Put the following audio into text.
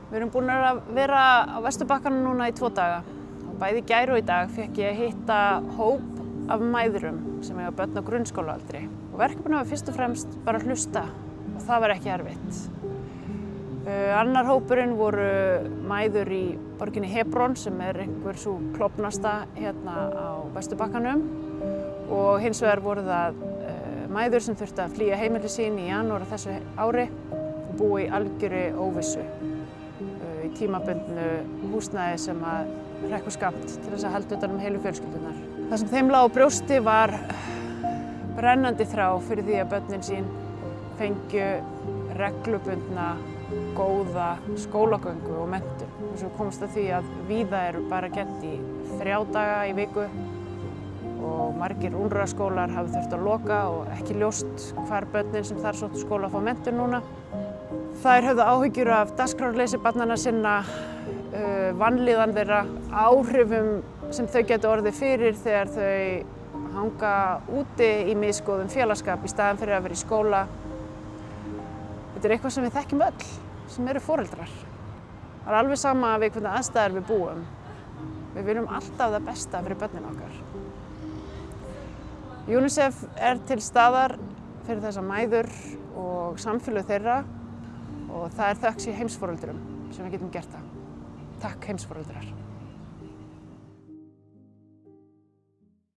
Við erum búin að vera á Vesturbakkanum núna í 2 daga. Og bæði í gær og í dag fékk ég að hitta hóp af mæðrum sem eiga börn á grunnskólaaldri. Og verkefnið var fyrst og fremst bara að hlusta og það var ekki erfitt. Annar hópurinn voru mæður í borginni Hebron sem einhver svo klofnasta hérna á Vesturbakkanum. Og hins vegar voru það mæður sem þurftu að flýja heimili sín í janúar þessu ári og búa í algjörri óvissu í tímabundnu húsnæði sem að hrekkur skammt til þess að halda utan heilu fjölskyldunar. Það sem þeim lá á brjósti var brennandi þrá fyrir því að börnin sín fengju reglubundna, góða skólagöngu og menntun. Og svo komst að því að víða eru bara kennt í 3 daga í viku og margir úlfræðaskólar hafa þurft að loka og ekki ljóst hvar börnin sem þar sóttu skóla fá menntun núna. Þær höfðu áhyggjur af dagskrárleysi barnanna sinna, vanlíðan þeirra, áhrifum sem þau gætu orðið fyrir þegar þau hanga úti í misgóðum félagsskap í staðinn fyrir að vera í skóla. Þetta eitthvað sem við þekkjum öll, sem eru foreldrar. Það alveg sama við hvernig aðstæður við búum. Við viljum alltaf það besta fyrir börnin okkar. UNICEF til staðar fyrir þessa mæður og samfélög þeirra og það þökk sé heimsforeldrum sem við getum gert það. Takk heimsforeldrar.